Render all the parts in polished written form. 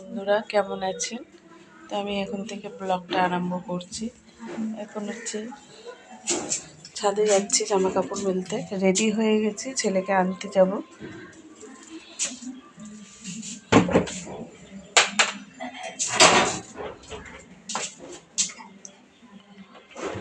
বন্ধুরা কেমন আছেন? তো আমি এখন থেকে ব্লগটা আরম্ভ করছি। এখন হচ্ছে ছাদে যাচ্ছি জামা কাপড় মেলতে, রেডি হয়ে গেছি, ছেলেকে আনতে যাব।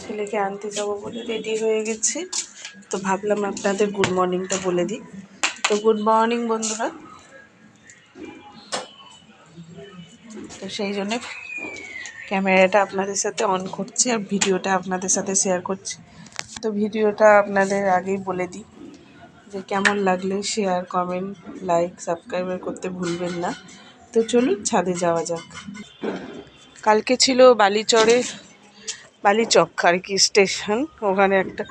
ছেলেকে আনতে যাব বলে রেডি হয়ে গেছি। তো ভাবলাম আপনাদের গুড মর্নিংটা বলে দিই। তো গুড মর্নিং বন্ধুরা। তো সেই জন্যে ক্যামেরাটা আপনাদের সাথে অন করছি আর ভিডিওটা আপনাদের সাথে শেয়ার করছি। তো ভিডিওটা আপনাদের আগেই বলে দিই যে কেমন লাগলে শেয়ার, কমেন্ট, লাইক, সাবস্ক্রাইব করতে ভুলবেন না। তো চলুন ছাদে যাওয়া যাক। কালকে ছিল বালিচক আর কি স্টেশন, ওখানে একটা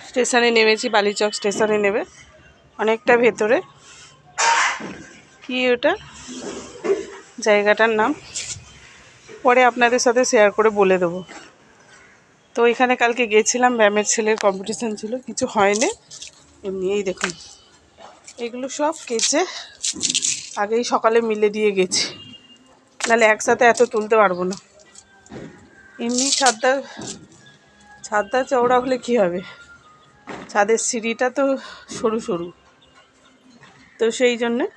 স্টেশনে নেমেছি, বালিচক স্টেশনে নেবে অনেকটা ভেতরে। কি ওটা জায়গাটার নাম পরে আপনাদের সাথে শেয়ার করে বলে দেবো। তো এখানে কালকে গিয়েছিলাম, ব্যায়ামের ছেলের কম্পিটিশান ছিল, কিছু হয়নি, এমনি এই দেখুন এগুলো সব কেচে আগেই সকালে মিলে দিয়ে গেছি, নাহলে একসাথে এত তুলতে পারবো না। এমনি ছাদটা চওড়া হলে কী হবে, ছাদের সিঁড়িটা তো সরু সরু, তো সেই জন্যে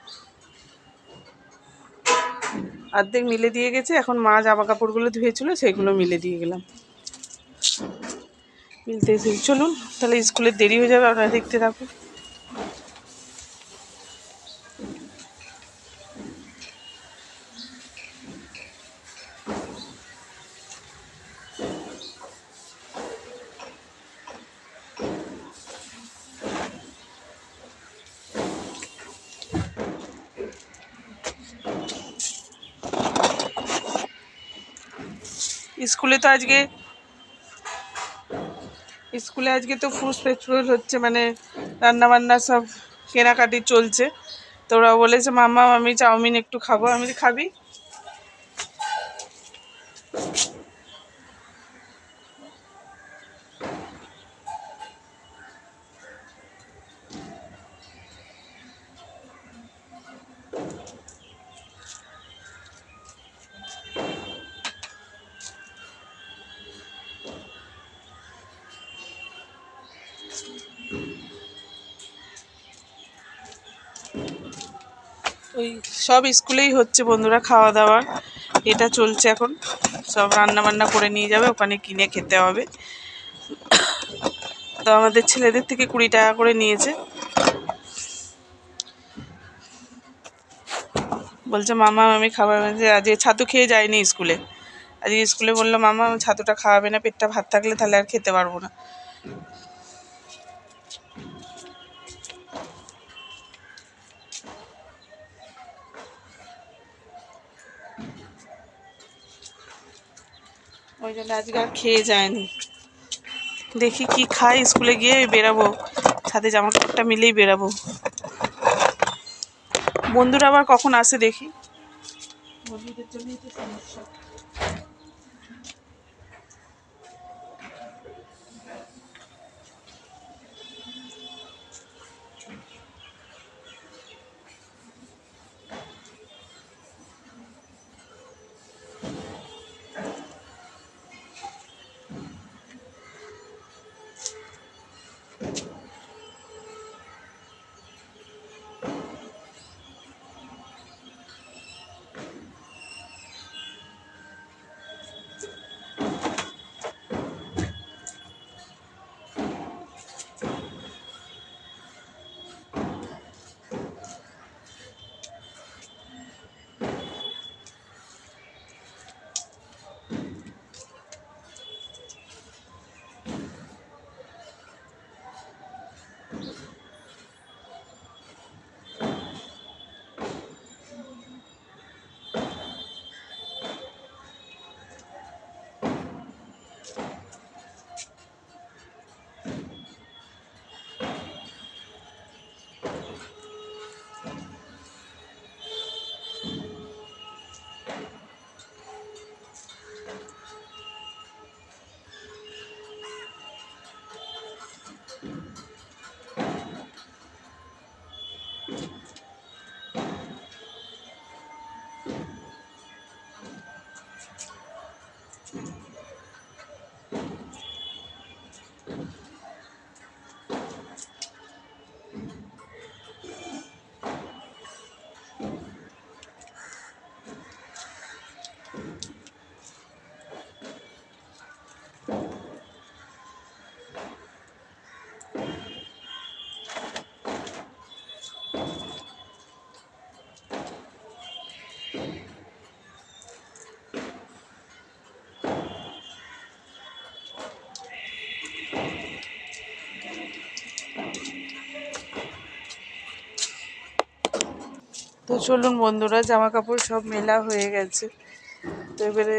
অর্ধেক মিলে দিয়ে গেছে। এখন মা জামা কাপড়গুলো ধুয়েছিল, সেইগুলো মিলে দিয়ে গেলাম। মিলতে চলুন তাহলে, স্কুলের দেরি হয়ে যাবে, আপনারা দেখতে থাকুন। স্কুলে আজকে তো ফুড ফেস্টিভ্যাল হচ্ছে, মানে রান্নাবান্না সব কেনাকাটি চলছে। তো ওরা বলেছে মাম্মা আমি চাউমিন একটু খাবো। আমি খাবি? ওই সব স্কুলেই হচ্ছে বন্ধুরা, খাওয়া দাওয়া এটা চলছে এখন। সব রান্না বান্না করে নিয়ে যাবে, ওখানে কিনে খেতে হবে। তো আমাদের ছেলেদের থেকে 20 টাকা করে নিয়েছে। বলছে মামা আমি খাবার, আজকে ছাতু খেয়ে যায়নি স্কুলে। আজকে স্কুলে বললো মামা ছাতুটা খাওয়াবে না, পেটটা ভাত থাকলে তাহলে আর খেতে পারবো না। ওই জন্য আজকে আর খেয়ে যায়নি। দেখি কি খাই, স্কুলে গিয়ে বেরাবো, সাথে জামা কাপড়টা মিলেই বেরাবো। বন্ধুরা আবার কখন আসে দেখি, বন্ধুদের জন্যই তো সমস্যা। তো চলুন বন্ধুরা, জামা কাপড় সব মেলা হয়ে গেছে। তো এবারে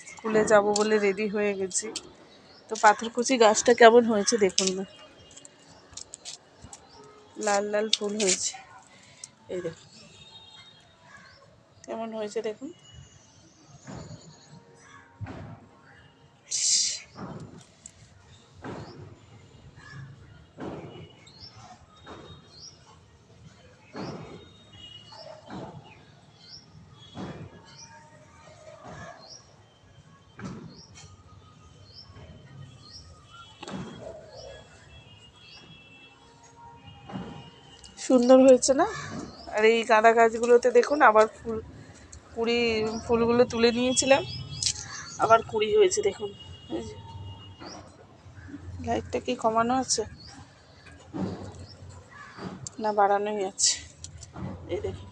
স্কুলে যাব বলে রেডি হয়ে গেছি। তো পাথরকুচি গাছটা কেমন হয়েছে দেখুন না, লাল লাল ফুল হয়েছে। এই দেখুন কেমন হয়েছে দেখুন। সুন্দর হয়েছে না? আর এই গাঁদা গাছগুলোতে দেখুন আবার কুড়ি, ফুলগুলো তুলে নিয়েছিলাম, আবার কুড়ি হয়েছে দেখুন। এই যে লাইটটা কি কমানো আছে না বাড়ানোই আছে? এই দেখুন,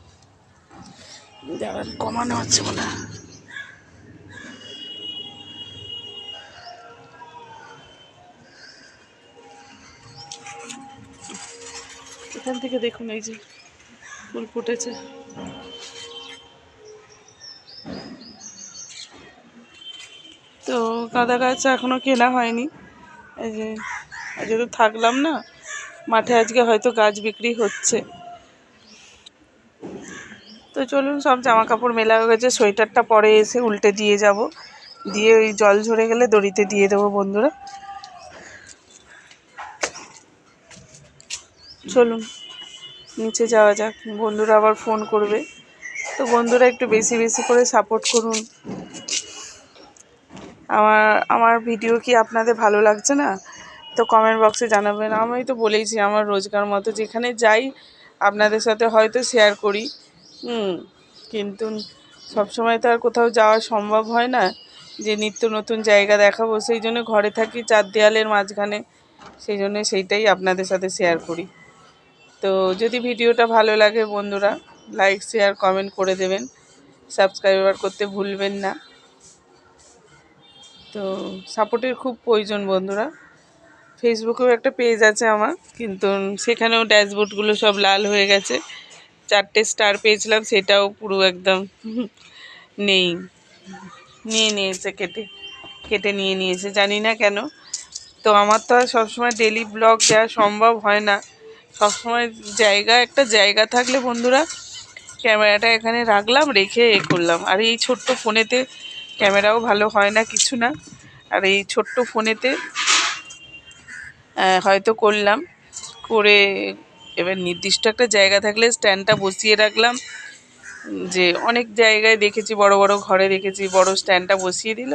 দাঁড়ান, কমানো আছে মনে হয়। এখান থেকে দেখুন এই যে ফুল ফুটেছে। তো গাঁদা গাছ এখনও কেনা হয়নি। এই যে যেহেতু থাকলাম না মাঠে, আজকে হয়তো গাছ বিক্রি হচ্ছে। তো চলুন, সব জামা কাপড় মেলা হয়ে গেছে। সোয়েটারটা পরে এসে উল্টে দিয়ে যাব, দিয়ে ওই জল ঝরে গেলে দড়িতে দিয়ে দেবো বন্ধুরা। চলুন নিচে যাওয়া যাক, বন্ধুরা আবার ফোন করবে। তো বন্ধুরা একটু বেশি বেশি করে সাপোর্ট করুন। আমার আমার ভিডিও কি আপনাদের ভালো লাগছে না? তো কমেন্ট বক্সে জানাবেন। আমি তো বলেইছি আমার রোজগার মতো যেখানে যাই আপনাদের সাথে হয়তো শেয়ার করি, কিন্তু সবসময় তো আর কোথাও যাওয়া সম্ভব হয় না যে নিত্য নতুন জায়গা দেখাবো। সেই জন্য ঘরে থাকি চার দেয়ালের মাঝখানে, সেই জন্য সেইটাই আপনাদের সাথে শেয়ার করি। তো যদি ভিডিওটা ভালো লাগে বন্ধুরা, লাইক শেয়ার কমেন্ট করে দেবেন, সাবস্ক্রাইবার করতে ভুলবেন না। তো সাপোর্টের খুব প্রয়োজন বন্ধুরা। ফেসবুকেও একটা পেজ আছে আমার, কিন্তু সেখানেও ড্যাশবোর্ডগুলো সব লাল হয়ে গেছে। 4টে স্টার পেয়েছিলাম, সেটাও পুরো একদম নেই, নিয়ে নিয়েছে, কেটে কেটে নিয়ে নিয়েছে, জানি না কেন। তো আমার তো আর সবসময় ডেলি ব্লগ দেওয়া সম্ভব হয় না। সবসময় একটা জায়গা থাকলে বন্ধুরা ক্যামেরাটা এখানে রাখলাম, রেখে করলাম। আর এই ছোট্ট ফোনেতে ক্যামেরাও ভালো হয় না, কিছু না। আর এই ছোট্ট ফোনেতে হয়তো করলাম, করে এবার নির্দিষ্ট একটা জায়গা থাকলে স্ট্যান্ডটা বসিয়ে রাখলাম। যে অনেক জায়গায় দেখেছি, বড় বড় ঘরে দেখেছি, বড় স্ট্যান্ডটা বসিয়ে দিল,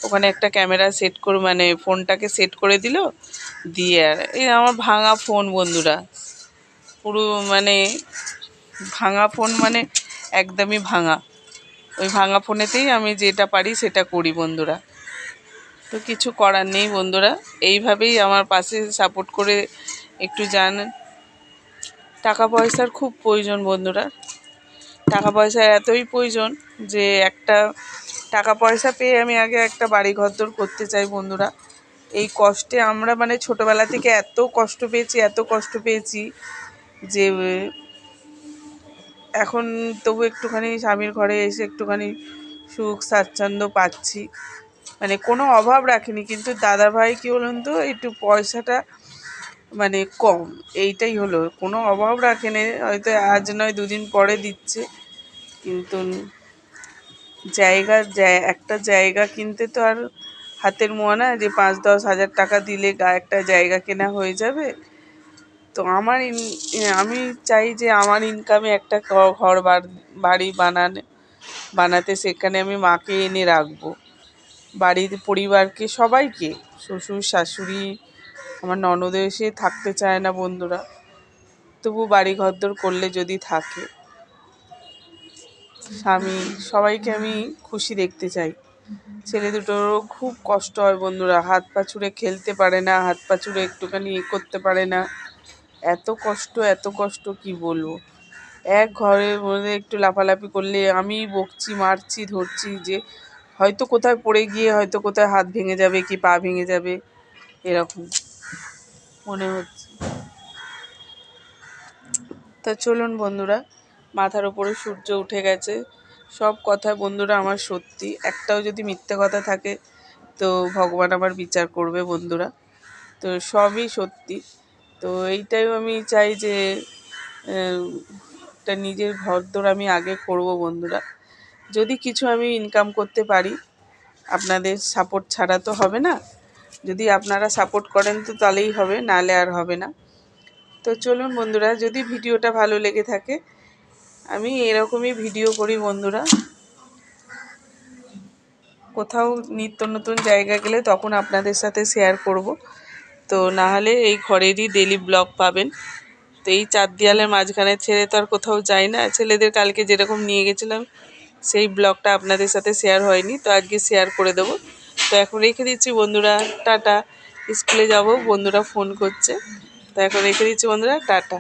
ওখানে একটা ক্যামেরা সেট করে, মানে ফোনটাকে সেট করে দিল, দিয়ে আর এই আমার ভাঙা ফোন বন্ধুরা, পুরো মানে ভাঙা ফোন, মানে একদমই ভাঙা। ওই ভাঙা ফোনেতেই আমি যেটা পারি সেটা করি বন্ধুরা। তো কিছু করার নেই বন্ধুরা, এইভাবেই আমার পাশে সাপোর্ট করে একটু যান। টাকা পয়সার খুব প্রয়োজন বন্ধুরা, টাকা পয়সার এতই প্রয়োজন যে একটা টাকা পয়সা পেয়ে আমি আগে একটা বাড়ি ঘরদোর করতে চাই বন্ধুরা। এই কষ্টে আমরা মানে ছোটোবেলা থেকে এত কষ্ট পেয়েছি যে এখন তবু একটুখানি স্বামীর ঘরে এসে একটুখানি সুখ স্বাচ্ছন্দ্য পাচ্ছি, মানে কোনো অভাব রাখিনি। কিন্তু দাদাভাই কী বলুন তো, একটু পয়সাটা মানে কম, এইটাই হলো, কোনো অভাব রাখেনি। হয়তো আজ নয় দুদিন পরে দিচ্ছে, কিন্তু একটা জায়গা কিনতে তো আর হাতের মোয়া না যে 5-10 হাজার টাকা দিলে একটা জায়গা কেনা হয়ে যাবে। তো আমি চাই যে আমার ইনকামে একটা বাড়ি বানাতে, সেখানে আমি মাকে এনে রাখবো, বাড়ির পরিবারকে সবাইকে, শ্বশুর শাশুড়ি, আমার ননদও এসে থাকতে চায় না বন্ধুরা, তবু বাড়ি ঘরদোর করলে যদি থাকে, স্বামী, সবাইকে আমি খুশি দেখতে চাই। ছেলে দুটোরও খুব কষ্ট হয় বন্ধুরা, হাত পা ছুড়ে খেলতে পারে না, হাত পা ছুড়ে একটুখানি করতে পারে না, এত কষ্ট কি বলবো। এক ঘরের মধ্যে একটু লাফালাফি করলে আমি বকছি, মারছি, ধরছি, যে হয়তো কোথায় পড়ে গিয়ে হয়তো কোথায় হাত ভেঙে যাবে কি পা ভেঙে যাবে, এরকম মনে হচ্ছে। তা চলুন বন্ধুরা, মাথার ওপরে সূর্য উঠে গেছে। সব কথা বন্ধুরা আমার সত্যি, একটাও যদি মিথ্যে কথা থাকে তো ভগবান আমার বিচার করবে বন্ধুরা। তো সবই সত্যি। তো এইটাই আমি চাই যে একটা নিজের ঘরদোর আমি আগে করব বন্ধুরা। যদি কিছু আমি ইনকাম করতে পারি, আপনাদের সাপোর্ট ছাড়া তো হবে না। যদি আপনারা সাপোর্ট করেন তো তাহলেই হবে, নাহলে আর হবে না। তো চলুন বন্ধুরা, যদি ভিডিওটা ভালো লেগে থাকে, আমি এরকমই ভিডিও করি বন্ধুরা। কোথাও নিত্য নতুন জায়গা গেলে তখন আপনাদের সাথে শেয়ার করব। তো না হলে এই ঘরেরই ডেলি ব্লগ পাবেন। তো এই চার দেয়ালের মাঝখানে ছেড়ে তো আর কোথাও যাই না। ছেলেদের কালকে যেরকম নিয়ে গেছিলাম সেই ব্লগটা আপনাদের সাথে শেয়ার হয়নি, তো আজকে শেয়ার করে দেবো। তো এখন রেখে দিচ্ছি বন্ধুরা, টাটা। স্কুলে যাব, বন্ধুরা ফোন করছে। তো এখন রেখে দিচ্ছি বন্ধুরা, টাটা।